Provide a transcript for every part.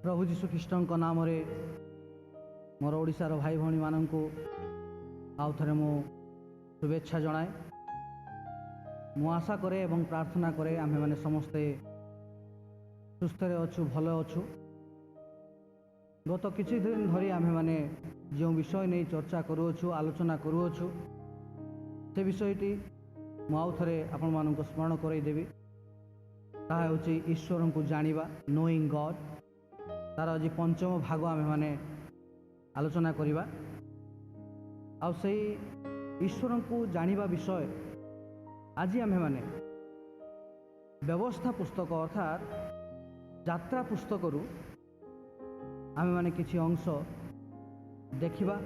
प्रभु जीशु ख्रीष्ट नाम मोर ओडिशार भाई भौणी मानू आउ थे मु शुभेच्छा जनाए। मु आशा करे एवं प्रार्थना करे आमे माने समस्ते सुस्थ अच्छु भल अच्छु। गत किछि दिन धरी आमे माने जो विषय नहीं चर्चा करूछु आलोचना करूछु से विषयटी मु आउ थे आपण मानक स्मरण करईदेवी। ताहा होछि ईश्वर को जानिबा, नोइंग गॉड। तार आज पंचम भाग आमे माने आलोचना करिबा। आउ से ईश्वर को जानिबा विषय आज आमे माने व्यवस्था पुस्तक अर्थात यात्रा पुस्तक रु आमे माने किछि अंश देखिबा।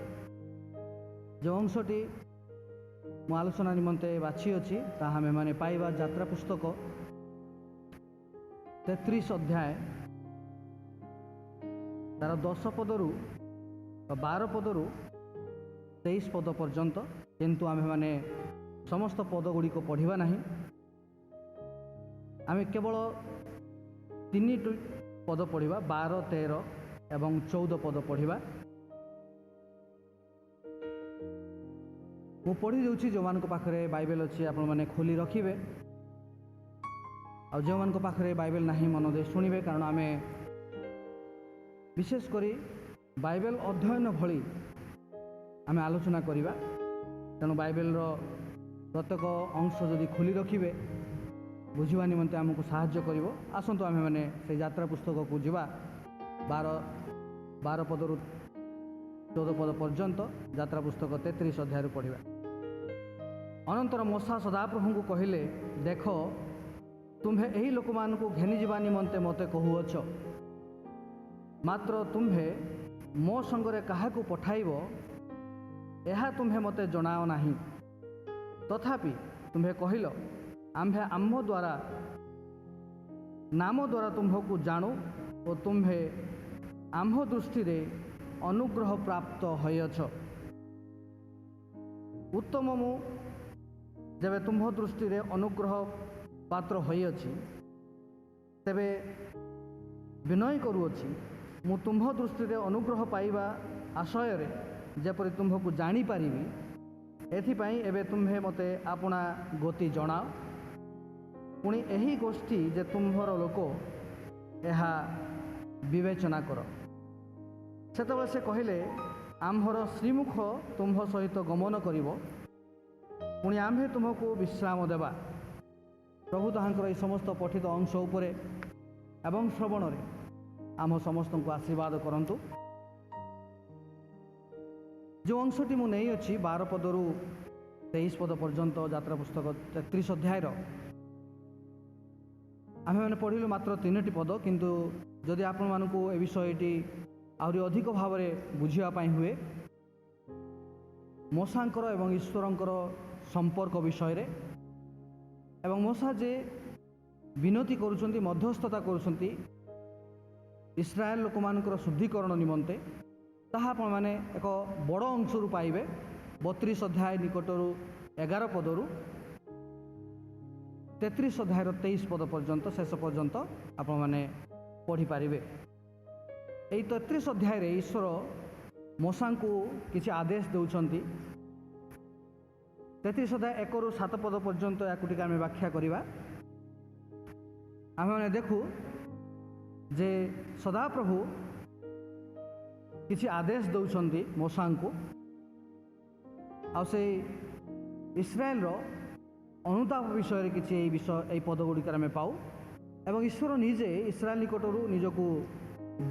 जो अंशटी मु आलोचना निमंते बाछि अछि ताहा आमे माने पाइबा यात्रा पुस्तक 33 अध्याय तार 10 पदरु 12 पदरु 23 पद पर्यंत। किंतु आमे माने समस्त पद गुड़ी को पढ़िबा नहीं। आमे केवल 3 पद पढ़िबा, 12, 13 एवं 14 पद पढ़िबा। मु पढ़ी देउछि जो मान को पाखरे बाइबल अछि आपण माने खोली रखिबे। आ जो मान को पाखरे बाइबल नाही मन दे सुनिबे, कारण आमे विशेष करी बाइबल अध्ययन भली आमे आलोचना करिबा। तेणु बाइबल रो प्रत्येक अंश जदि खोली रखिबे बुझिबा निमंते आमको साहाय्य करिवो। आसंतु आमे माने से यात्रा पुस्तक को जिबा 12 पदरु 14 पद पर्यंत यात्रा पुस्तक 33 अध्याय पढ़िबा। अनंतर मूसा सदाप्रभु को कहिले, देख तुम्हे एही लोक मान को घेनी जीवा निमंते मते कहूअछ, मात्र तुम्हे मो संगरे काहा को पठाइबो एहा तुम्हे मते जनाओ नाही। तथापि तुम्हे कहिलो, आम्भे आम्भ द्वारा नाम द्वारा तुम्हको जानू और तुम्हे आम्भ दृष्टि रे अनुग्रह प्राप्त होयछ। उत्तम मु जबे तुम्ह दृष्टि रे अनुग्रह पात्र होइछि तेबे विनय करूअछि, मु तुम्ह दृष्टि रे अनुग्रह पाइबा आशय रे जेपरि तुम्हको जानी पारिबी। एथिपाई एबे तुम्हे मते आपना गति जणाओ। पुणी एही गोष्ठी जे तुम्हर लोक एहा विवेचना कर। सेतबे से कहिले, आम्भर श्रीमुख तुम्ह सहित गमन करिवो, पुणी आम्भे तुमको विश्राम देवा। प्रभु ताहांकर समस्त पठित अंश उपरे एवं श्रवण रे आम समस्त को आशीर्वाद करंतु। जो अंशटी मु नहीं अच्छी 12 पदरु 23 पद पर्यंत यात्रा पुस्तक 33 अध्याय आमे माने पढ़िलु मात्र 3 पद। किंतु जदि आपण मानकु ए विषयटी आहुरी अधिक भाव में बुझिया पाई हुए मूसांकर एवं ईश्वरंकर संपर्क विषय रे एवं मूसा जे विनती करुछंती, मध्यस्थता करुछंती इस्राएल लोक मानकर शुद्धिकरण निमंते, ताहा आपण माने एक बड़ अंशरू पाइबे। 32 अध्याय निकटरू 11 पदरू 33 अध्याय 23 पद पर्यंत शेष पर्यंत आपण माने पढ़ी पारिबे। एई 33 अध्याय रे ईश्वर मूसा को किसी आदेश देउछंती। 33 अध्याय 1 ରୁ 7 पद पर्यंत याकु टिके आमे व्याख्या करिबा। आमे माने देखु जे सदाप्रभु किसी आदेश दौरान मूसा को आ से इस्राएल रो अनुताप विषय किसी विषय पद गुड़िक आम पाऊ एवं ईश्वर निजे इस्राएल निकटरू निजको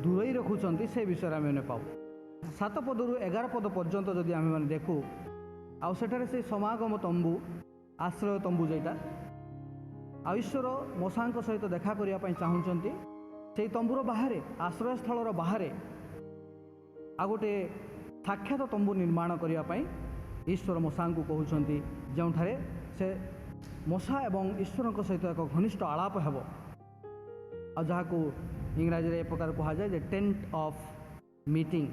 दूरई रखुंट से विषय आम पाऊ। 7 पदरू 11 पद पर्यंत जदि आम मैंने देखू आठे से समागम तंबू आश्रय तंबू जेटा ईश्वर मूसा सहित देखा करने चाहूँगी। से तंबूर बाहर आश्रय स्थल बाहर आ गोटे साक्षात तंबू निर्माण करने ईश्वर मूसा को कहते, जो से मूसा एवं ईश्वर सहित एक घनिष्ठ आलाप हेब आ जहाँ इंग्राजी रे प्रकार कह जाए टेंट ऑफ मीटिंग।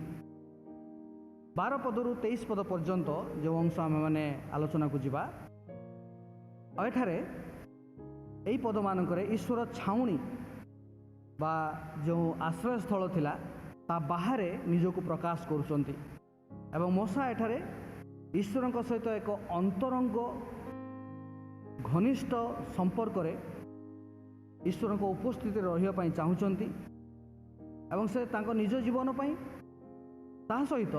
12 पदरू 23 पद पर्यंत जो अंश आम मैंने आलोचना को जीवा। एठारे यही पद मानक ईश्वर छाउणी बा जो आश्रयस्थल थिला ता बाहरे निजको प्रकाश करुचंती एवं मूसा एठारे ईश्वरଙ୍କ सहित एक अंतरंग घनिष्ठ संपर्क रे ईश्वरଙ୍କ उपस्थिति रहिया पई चाहुचंती एवं से तांको निज जीवन पई ता सहित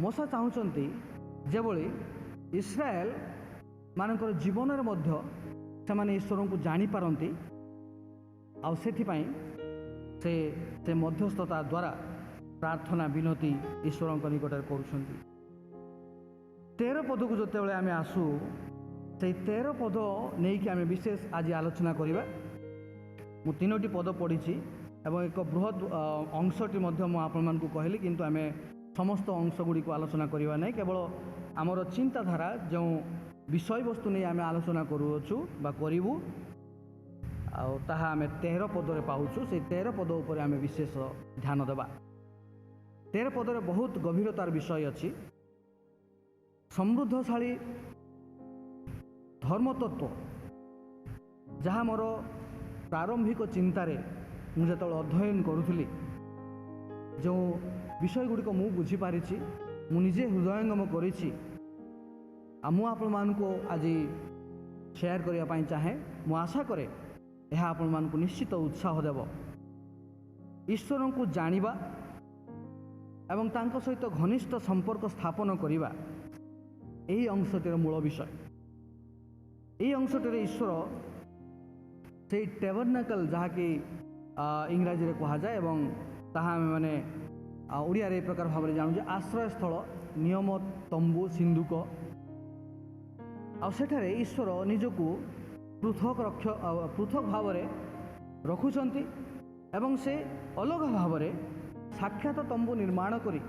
मूसा चाहुचंती जेबोली इस्राएल मानकर जीवन रे मध्य से माने ईश्वर को जानी पारंती आ सेथिपाई से मध्यस्थता द्वारा प्रार्थना विनती ईश्वर निकट करुछंती 13 पद को जते बेले आमे आसु से 13 पद नहीं कि आमे विशेष आज आलोचना करिबा मु 3टी पद पढ़ी एवं एक बृहत अंशटी मध्य मु आपण मानकु कहली किंतु आमे समस्त अंश गुडी को आलोचना करिबा नै केवल आमर चिंताधारा जो विषय वस्तु नहीं आमे आलोचना करूछु बा करिवु आम 13 पदरे पाऊछु से 13 पद उपर आम विशेष ध्यान देवा 13 पदरे बहुत गभीरतार विषय अच्छी समृद्धशाली धर्मतत्व जहाँ मोर प्रारंभिक चिंतार मुझे अध्ययन करुली जो विषय गुड़िक मु बुझीपारी मुझे हृदयंगम करी आपण मानको आज शेयर करने चाहे मु आशा करे यह आपण मानको निश्चित उत्साह देव ईश्वर को जानिबा एवं तांको सहित घनिष्ठ संपर्क स्थापन करिबा यही अंशटीर मूल विषय यही अंशटीर ईश्वर से टैबरनेकल जहाँकि इंग्राजी रे कहा जाए एवं ताहा माने ओडिया रे प्रकार भाव में जानू आश्रय स्थल नियम तंबू सिंधुक आठारे ईश्वर निजको पृथक भाव में रखुंट एवं से अलग भाव में साक्षात तंबू निर्माण करी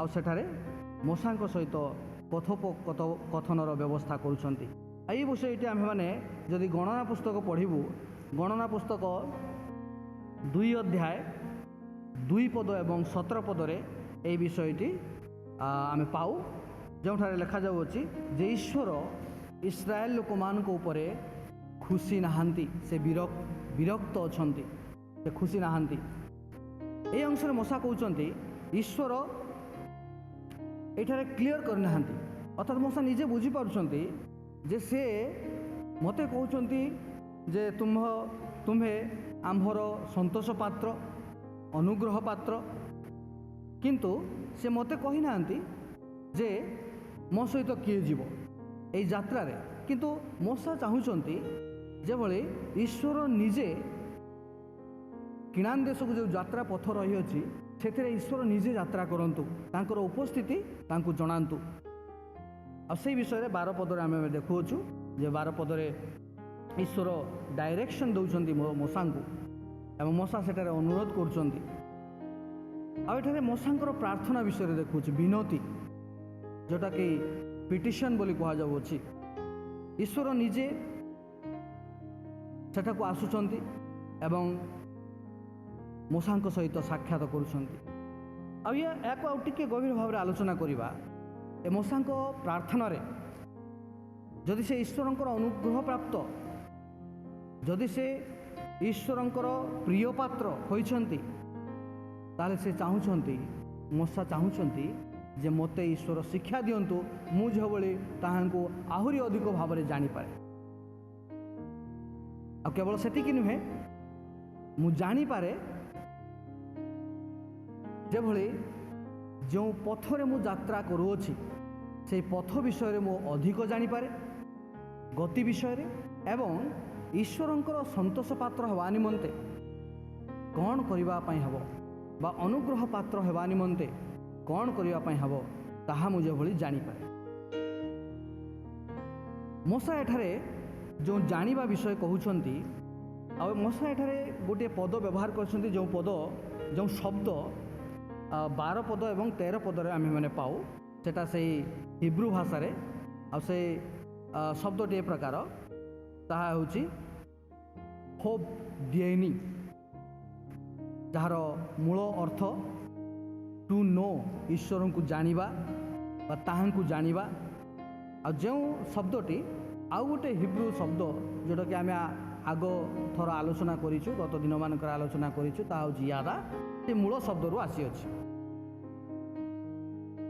आठारे मूसा सहित कथोपकथनर व्यवस्था करुँच यही विषयटी आम मैंने जदि गणना पुस्तक पढ़ू गणना पुस्तक 2 अध्याय 2 पद एवं 17 पदरे यही विषयटी आम पाऊ जो लिखा जाऊँगी जे ईश्वर इस्राएल लोक मान उपरे खुशी नहांती से विरक्त अछंती से खुशी नहांती ए अंश मूसा कहते ईश्वर एठारे क्लियर करना अर्थात मूसा निजे बुझी पारुछंती जे से मते कहउछंती जे तुम्हे आम्भर संतोष पात्र अनुग्रह पात्र किंतु से मते कही नांती जे मो सहित किए जीव এই যাত্রারে কিন্তু मूसा चाहूँगी যেভাবে ईश्वर निजे किणान देश को जो यात्रा पथ रही अच्छी से ईश्वर निजे यात्रा करंतु तांकर उपस्थिति तांकु जणांतु आ से विषय 12 पदरे आम देखुचु जे 12 पदरे ईश्वर डायरेक्शन दौरान मूसा को एवं मूसा सेठारे अनुरोध करुँच मूसा प्रार्थना विषय देखुच विनती जोटा कि पिटिशन बोली कह जाऊँगी ईश्वर निजे सेठा को आसुचंती एवं मूसा सहित साक्षात करुँच टे गभीर भाव में आलोचना करवा ए मूसा प्रार्थना रे जदि से ईश्वर अनुग्रह प्राप्त जदि से ईश्वर प्रिय पात्र होइछंती ताले से चाहूँगी मूसा चाहूँगी जे मते ईश्वर शिक्षा दियंतु मु झबली ताहांको आहुरी अधिक भाव में जानीपारे आ केवल सेतिकी नुहे मु जानीपारे जेभली जो पथरे मु यात्रा करूछि से पथ विषय मु अधिक जानीपारे गति विषय एवं ईश्वरंकर संतोष पात्र हवा निमंते कौन करिबा पई हबो बा अनुग्रह पात्र हवा निमंते कौन करने हम ताहा मुझे भली जानीपारे मूसा एठारे जो जानिबा विषय कहउछंती आ मूसा एठारे गोटे पद व्यवहार करछंती जो पद जो शब्द 12 पद एवं 13 पदरे आम मैंने पाऊ सेटा से हिब्रू भाषा रे आ से शब्दटी ए प्रकार ताहा होची होप दिएनी जार मूल अर्थ टू नो ईश्वर को जानिबा बा ताहां को जानिबा आ जो शब्दटी आउ गोटे हिब्रू शब्द जोटा कि आम आग थर आलोचना करिछु गत दिन मानकर आलोचना करिछु ता हଉଛି यादा से मूल शब्दरू आसीअछि।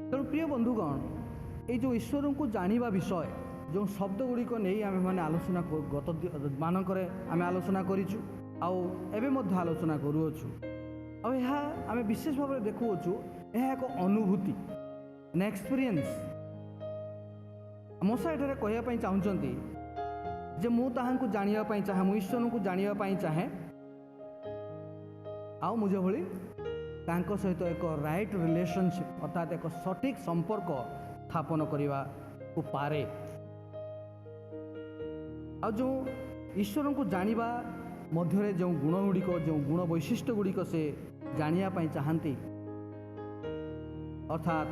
तेणु प्रिय बंधुगण ये जो ईश्वर को जानिबा विषय जो शब्द गुड़िक नहीं आम मैंने आलोचना गत मानक आम आलोचना करिछु आउ एबे मध्य आलोचना करूछु। आम विशेष भाव में देखुछु यह एक अनुभूति एन एक्सपीरियंस। मशा एठारे कहवाई चाहूँगी जे मु ताहांकु जानिबा पई चाहे मु ईश्वर को जानिबा पई चाहे आउ मुझे भली तांको सहित एक राइट रिलेशनशिप अर्थात एक सठिक संपर्क स्थापन करने को पारे। आ जो ईश्वर को जानिबा मध्य जो गुण गुड़िक जो गुण वैशिष्ट्य गुड़िक से जानिया पई चाहती अर्थात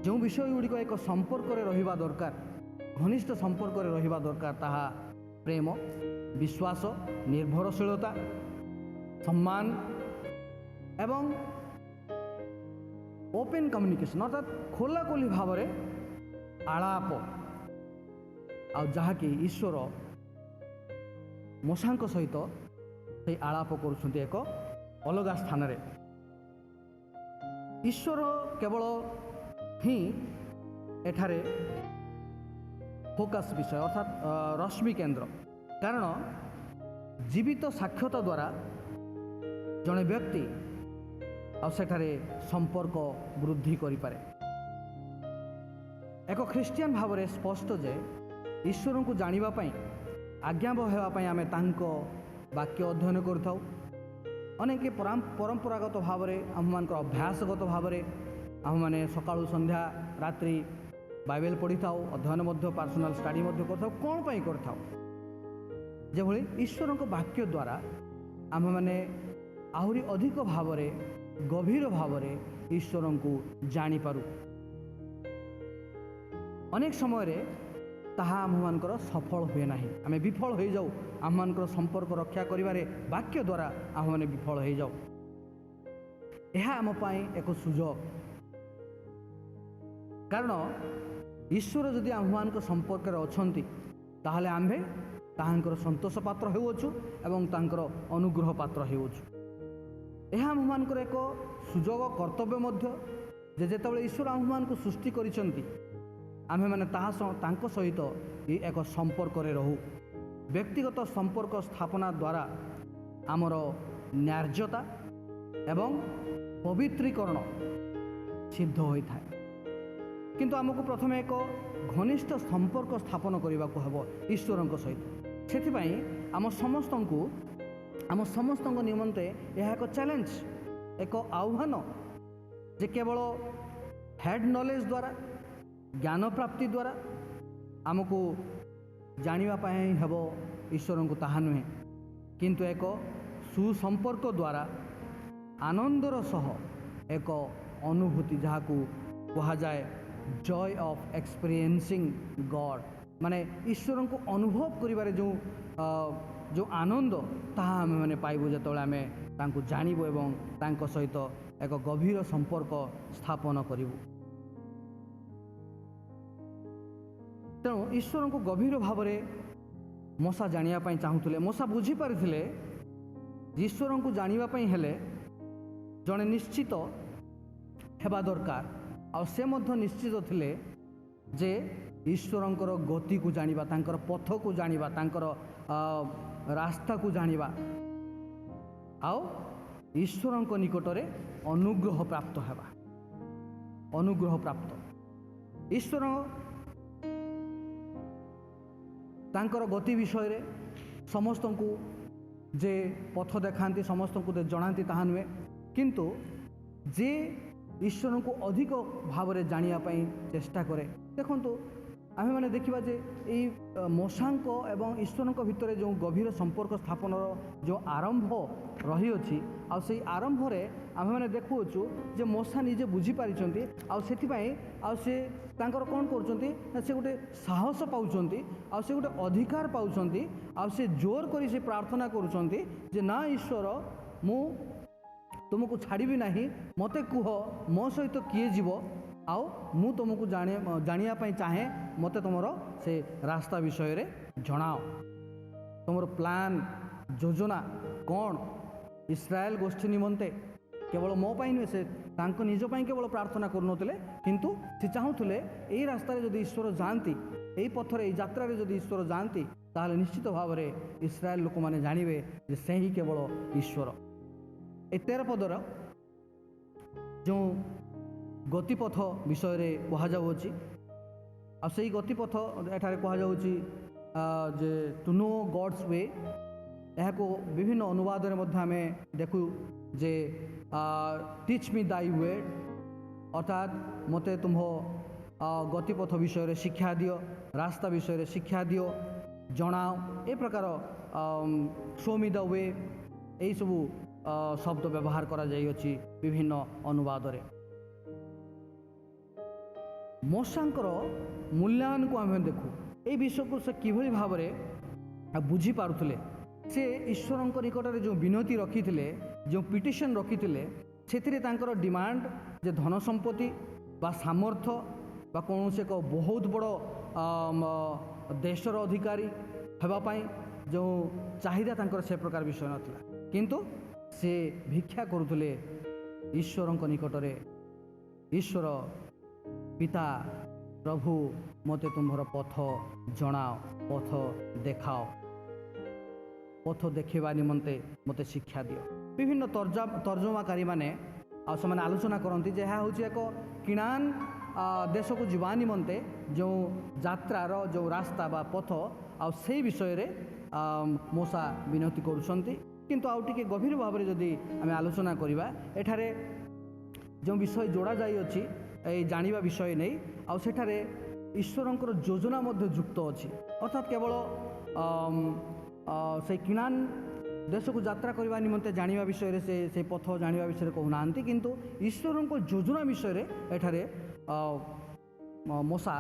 जो विषय गुड़िक एक संपर्क रहिबा दरकार घनिष्ठ संपर्क रहिबा दरकार ताहा प्रेम विश्वास निर्भरशीलता सम्मान एवं ओपन कम्युनिकेशन अर्थात खोला खोली भाव में आलाप आ जहाँकि ईश्वर मशा सहित से आलाप करुछन्ति एक अलग स्थान रे। ईश्वर केवल ही एठारे फोकस विषय अर्थात रश्मि केंद्र कारण जीवित साक्षरता द्वारा जड़े व्यक्ति आठारे संपर्क वृद्धि करें। एक ख्रीस्टियन भाव में स्पष्ट जे ईश्वर को जानापी आज्ञाबह होगापी आम वाक्य अध्ययन करूँ अनेक परंपरागत भाव में आम मान अभ्यासगत भाव में आम मैंने सकाळु संध्या रात्रि बाइबल पढ़ी था अध्ययन पर्सनल स्टडी कौन पाई करथाउ जे भली ईश्वर को वाक्य द्वारा आम मैंने आहरी अधिक भाव में गभीर भाव में ईश्वर को जानीपारू। अनेक समय ताहा आम मानकर सफल हुए ना आम विफल हो जाऊ आम मानकर संपर्क रक्षा करिबारे वाक्य द्वारा आम मैंने विफल हो जाऊ। यह आम पाई एक सुजोग कारण ईश्वर जदि आम मान संपर्क अच्छी ताहले आम्भे ताहांकर संतोष पात्र होउछु एवं तांकर अनुग्रह पात्र होउछु। यह आम मानकर एक सुजोग कर्तव्य मध्य जे जेतेबेले ईश्वर आम मान को सृष्टि करिसंती आम्भे माने तांको सहित एक संपर्क रे रहू। व्यक्तिगत संपर्क स्थापना द्वारा आमर न्याय्यता एवं पवित्रीकरण सिद्ध होता है किंतु आमको प्रथम एक घनिष्ठ संपर्क स्थापन करने को हम ईश्वर सहित से आम समस्त निमंते यह एक चैलेंज एक आह्वान जे केवल हेड नॉलेज द्वारा ज्ञान प्राप्ति द्वारा आमको जानापी हम ईश्वर को ताहा नुहे किंतु एक सुसंपर्क द्वारा आनंदर सह एक अनुभूति जहाँ को कहा जाए जॉय ऑफ एक्सपीरियंसिंग गॉड माने ईश्वर को अनुभव करिबारे जो आनंद ताहा आम मैंने पाइबू जो आम तांको जानिबो एवं तांको सहित एक गभीर संपर्क स्थापन करिबू। तेणु ईश्वर को गभीर भाव में मशा जानापी चाहूले मशा बुझी पारिथिले ईश्वर को जानापी हेले जड़े निश्चित हेबा दरकार आ से मध्य निश्चित थिले जे ईश्वरंकर गति को जानिबा तांकर पथ को जानिबा तांकर रास्ता को जानिबा आओ ईश्वरंक निकट रे अनुग्रह प्राप्त हेबा। अनुग्रह प्राप्त ईश्वर तांकर गति विषय रे समस्त को जे पथ देखाती समस्त को जनाती ताहा नुहे किंतु जे ईश्वर को अधिक भाव में जानापी चेष्टा करे देखो आम मैंने देखा जे मशा एवं ईश्वर भितर जो गभीर संपर्क स्थापन जो आरंभ रही अच्छी आई आरंभ रे आम मैंने देखुचु जे मशा निजे बुझी पारी से कौन कर गोटे साहस पाँच से गोटे अधिकार पाँच से जोर कर प्रार्थना करुँच ना ईश्वर मु तुमको छाड़बी ना मत कह मो सहित किए जीव आओ मु तुमको जानापी चाहे मत तुम से रास्ता विषय रे जनाओ। तुमर प्लान योजना कौन इस्राएल गोष्ठी निमंते केवल मो पाई नुहे से निज पाई केवल प्रार्थना करुनथिले किंतु से चाहूले यही रास्तार जदि ईश्वर जाती यही पथरे यही यात्रा जदि ईश्वर जाती ताहले निश्चित भाव में इस्राएल लोक मैंने जानवे जे से ही केवल ईश्वर। ए 13 पदर जो गतिपथ विषय कहुच्छी आ से गतिपथ एठारे कहुच्छी जे टू नो गॉड्स वे यह विभिन्न अनुवाद आम देखू जे टीच मी दाई वे अर्थात मते तुम गतिपथ विषय शिक्षा दियो रास्ता विषय शिक्षा दियो जनाओ ए प्रकार शो मी द वे यही सबू शब्द व्यवहार करा जाइए विभिन्न अनुवाद रे। मूसांकर मूल्यांकन को आम देखू ये विषय को से किभली भाव में बुझी पारुथिले से ईश्वर निकट में जो विनती रखी जो पिटिशन रखी से डिमांड जे धन संपत्ति बा सामर्थ्य बा कौन से एक बहुत बड़ देशर अधिकारी होगापाई जो चाहिदा तांकर से प्रकार विषय नाला किंतु से भिक्षा करुले ईश्वर निकट में ईश्वर पिता प्रभु मते तुम्हार पथ जनाओ पथ देखाओ पथ देखा निमंते मते शिक्षा दियो। विभिन्न तर्जमाकारी माने आलोचना करती जे यह हूँ एक किणान देश को जीवा निमंते जो यात्रार जो रास्ता बा पथ से विषय रे मूसा विनती करुछंती किंतु आउ टिके गभीर भाव में जदि आम आलोचना करवा एठारे जो विषय जोड़ा जाई अछि जानिबा विषय नहीं आउ सेठारे ईश्वरंकर योजना मध्य युक्त अछि अर्थात केवल से किणान देश को यात्रा करने निमंते जानिबा विषय से पथ जानिबा विषय कहूना किंतु ईश्वरंकर योजना विषय रे एठारे मूसा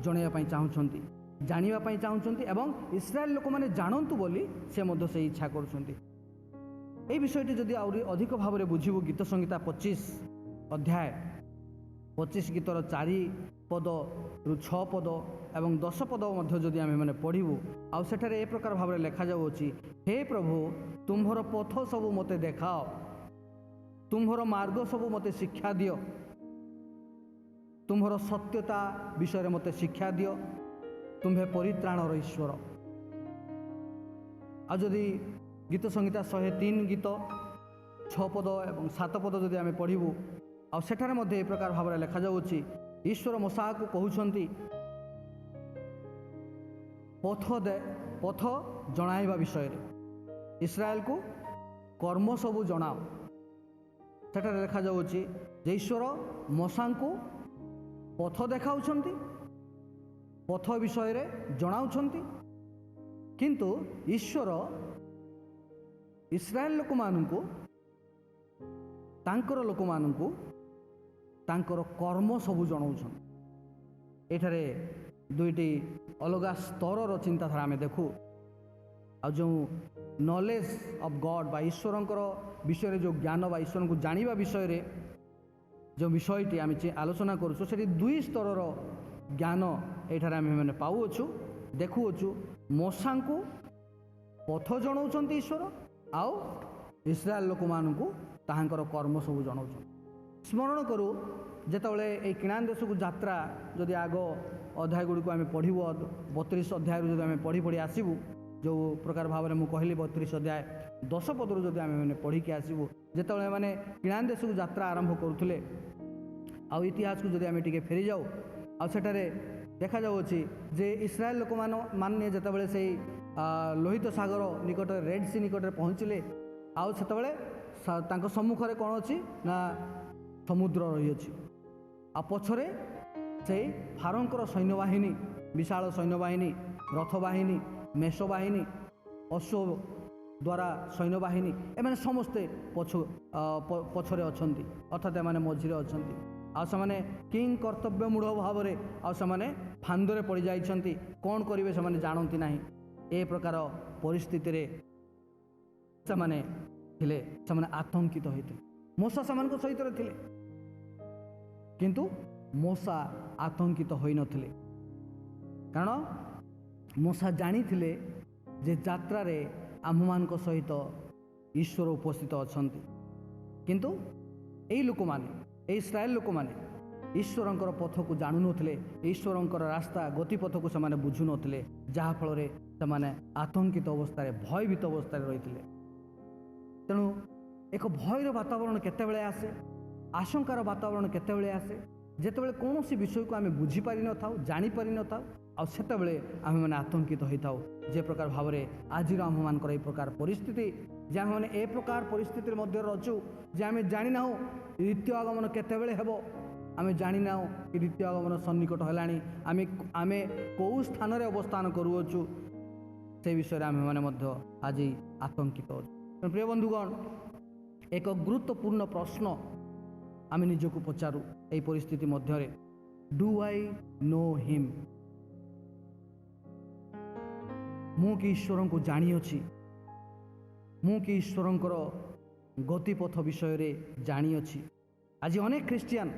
जनइबा चाहूँगी जानिबा चाहूँगी एवं इस्राएल लोक मैंने जानतु बोली से मध्य से इच्छा करुछंती। ए विषयटी जदि आउरी अधिक भाव में बुझिबु गीत संहिता 25 अध्याय 25 गीतर 4 पद रु 6 पद एवं 10 पद मध्य जदि आमे माने पढ़िबु आउ सेठारे ए प्रकार भाव में लेखा जाउछि हे प्रभु तुम्हर पथ सब मते देखाओ तुम्हर मार्ग सब मते शिक्षा दियो तुम्हर सत्यता विषय मते शिक्षा दियो तुम्हें परित्राणर ईश्वर। आ जदि गीत संहिता 103 गीत 6 पद एवं 7 पद जदि आमे पढ़िबु आ सेठारे मध्य ए प्रकार भाव में लेखा जाउछि ईश्वर मूसा को कहउछंती पथ जणाइबा विषय रे इस्राएल को कर्म सबू जणाओ सेठारे लेखा जाउछि जे ईश्वर मूसा को पथ देखाउछंती पथ विषय रे जणाउछंती किंतु ईश्वर इस्राएल लोक मानू तांकर लोक मानू तांकर कर्म सबू जनाऊछन। एठारे दुईटी अलग स्तर चिंताधारा आम देखू आ जो नॉलेज ऑफ गॉड बा ईश्वरंकर विषय जो ज्ञान बा ईश्वर को जानिबा विषय रे जो विषयटी आम आलोचना करूँ से दुई स्तर ज्ञान एठारे आम मैंने पाऊछु देखुछु मूसा को पथ जनाऊछंती ईश्वर आउ इस्राएल लोक मानू ताहांकर कर्म सबू जनाऊछन। स्मरण करूँ जेतबले ए किणान देश को यात्रा जदि आग अध्याय गुड़ी को आम पढ़ू 32 अध्याय जब आम पढ़ी पढ़ी आसबू जो प्रकार भाव में मुझे कहली 32 अध्याय 10 पदर जब आम मैंने पढ़ी आसबू जिते मैंने किणान देश को यात्रा आरंभ करुले आउ इतिहास को जब आम टे फेरी जाऊ आठारे देखा जाऊँगी जे इस्राएल लोक माने जितेबाला से लोहित सागर निकट रेड सी निकट पहुँचले आउ से सम्मुखें कौन अच्छी ना समुद्र रही अच्छी आ पछरे से फारोंकर सैन्यबाहिनी विशाल सैन्यबाहिनी रथ बाहिनी मेष बाहिनी अश्व द्वारा सैन्यबाहिनी एमाने समस्ते पछरे अछंती अर्थात एमाने मझिरे अछंती आ से किंग कर्तव्य मूढ़ भाव में आने फांदरे पड़ जाइछंती कौन करेंगे से जानती ना ए प्रकार परिस्थिति रे से आतंकित होते मूसा से सहित थे किंतु मूसा आतंकित हो नथिले कारण मूसा जानी जे ଯାତ୍ରାରେ आमମାନଙ୍କ सहित ईश्वर उपस्थित अछंती किंतु एई लोकमाने इस्राएल लोकमाने ईश्वरंकर पथ को जानू नथिले ईश्वरंकर रास्ता गतिपथ को से बुझु नथिले जहा फल रे से आतंकित अवस्था भयभीत अवस्था रही तेणु एक भयर वातावरण केतेबेले आसे आशंकार वातावरण केतेबेले आसे जेतेबेले कौन सी विषय को आम बुझीपारि न थाउ जानीपारि न थाउ आ सेतेबेले आम मैंने आतंकित होता जे प्रकार भाव में आज आम मानकर ए प्रकार परिस्थिति जे आम मैंने ए प्रकार परिस्थिति मध्य रचु जे आम जानी ना ऋतु आगमन केतेबेले हेबो आम जानी ना कि ऋतु आगमन सन्निकट है आम कौ स्थान अवस्थान करुअछु से विषय आम मैंने आज आतंकित अच्छे। प्रिय बंधुगण एक गुरुत्वपूर्ण प्रश्न आम निजक पचारू यही परिस्थिति मध्य डू आई नो हिम मु कि ईश्वर को जानी अच्छी मु कि ईश्वर गतिपथ विषय रे जानी अच्छी। आज अनेक ख्रिस्टियान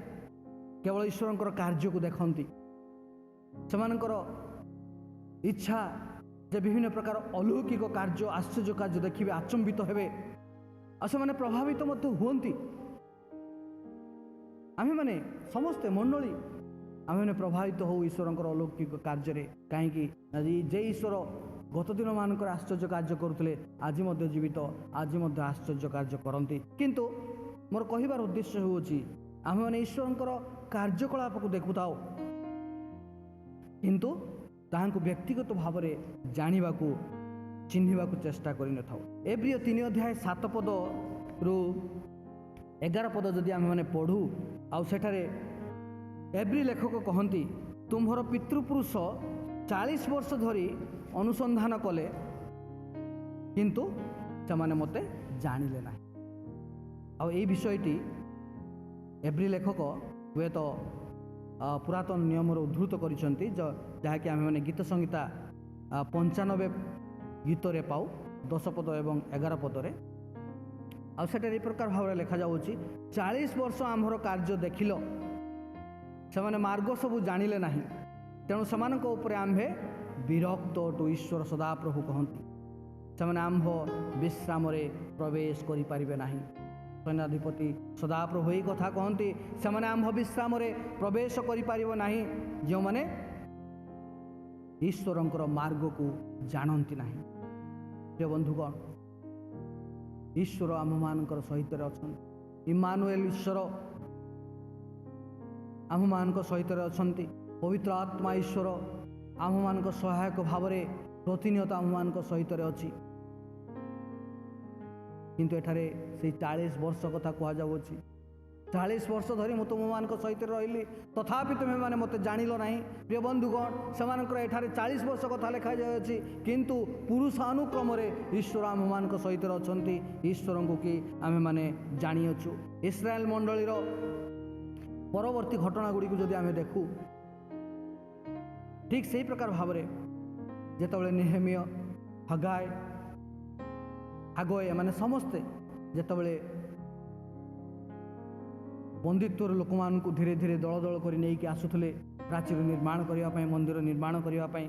केवल ईश्वर कार्य को देखती से इच्छा जे विभिन्न प्रकार अलौकिक कार्य आश्चर्य कार्य देखिए आचंबित हेबे आ से प्रभावित हुंती आम मैंने समस्ते मंडली आम मैंने प्रभावित हो ईश्वर अलौकिक कार्य कहीं जे ईश्वर गत दिन मानक आश्चर्य कार्य करुले आज जीवित आज आश्चर्य कार्य करती किंतु मोर कहबार उद्देश्य होची आम मैंने ईश्वर कार्यकलाप को देखुता किंतु ताहां व्यक्तिगत भाव में जाना चिन्हवा चेष्टा कर एब्रिय 3 अध्याय 7 पद रु 11 पद जदि आम मैंने पढ़ू आठारे एब्री लेखक कहती तुम्हार पितृपुरुष 40 वर्ष धरी अनुसंधान कले किंतु से मते जानिले ना आ विषयटी एब्री लेखक हुए तो पुरातन नियम उद्धृत करिसेंती जहाँकि आम मैंने गीत संहिता 95 गीतरे पाऊ 10 पद एवं 11 पदरे आठ प्रकार भाव में लिखा जाऊँगी 40 वर्ष आम्भर कार्य देखिल से मार्ग सबू जानिले नहीं तेणु से आम्भे विरक्त अटू ईश्वर सदाप्रभु कहती से आम्भ विश्राम प्रवेश करें ना सैन्याधिपति सदाप्रभु यही कथा कहती से आम्भ विश्राम प्रवेश करें जो मैंने ईश्वर मार्ग को जानती ना। प्रिय बंधुगण ईश्वर आम मान सहित अच्छा इम्मानुएल ईश्वर आम मान सहित अच्छा पवित्र आत्मा ईश्वर आम मान सहायक भाव में प्रतिनियत आम मान सहित अच्छी किंतु एठारे से 40 वर्ष कथा कहुच्छी 40 वर्ष धरी मुझे तुम मान सहित रही तथापि तुम्हें मैंने मत जानिल ना। प्रिय बंधुगण से 40 वर्ष कथा लिखा जाए किंतु पुरुषानुक्रम ईश्वर आम मान सहित अच्छा ईश्वर को कि आम मैंने जानिछु। इस्राएल मंडलीर परवर्ती घटना गुड़ी को जदि आम देखू ठीक से प्रकार भाव में जिते नेहेमिया हगाय हागय माने समस्ते जितेबले बंदित्वर लोक मान धीरे धीरे दल दल कर नहीं आसुले प्राचीर निर्माण करने मंदिर निर्माण करने आते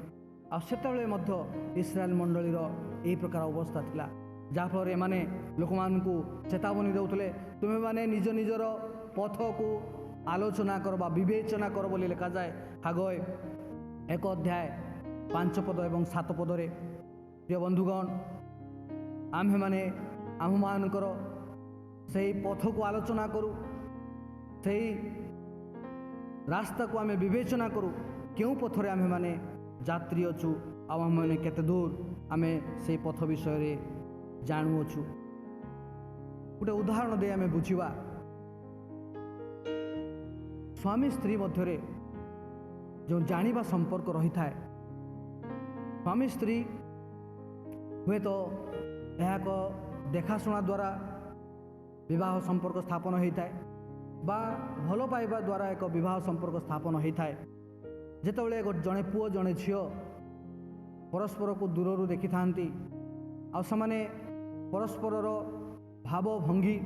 इस्राएल मंडलीर यही प्रकार अवस्था थिला जहाँफल एमाने लोक मान चेतावनी दौले तुम्हें माने निज निजर पथ को आलोचना कर बा विवेचना कर बोली लिखा जाए हागय 1 अध्याय 5 पद एवं 7 पदरे। प्रिय बंधुगण आम्भे माने आम मानकर से पथ को आलोचना करूँ से रास्ता को आम विवेचना करूँ क्यों पथरे आम मैंने यात्री अच्छु आम मैंने केते दूर आम से पथ विषय जाणुअछु। गोटे उदाहरण दे आम बुझा स्वामी स्त्री मध्य जो जानिबा संपर्क रही था स्वामी स्त्री हुए तो यह देखाशुना द्वारा विवाह संपर्क स्थापन होता है बा भल पाइबा द्वारा एक विवाह संपर्क स्थापन होता है जितेबाला जड़े पुओ जड़े झील परस्पर को दूर देखि था आने परस्पर भाव भंगी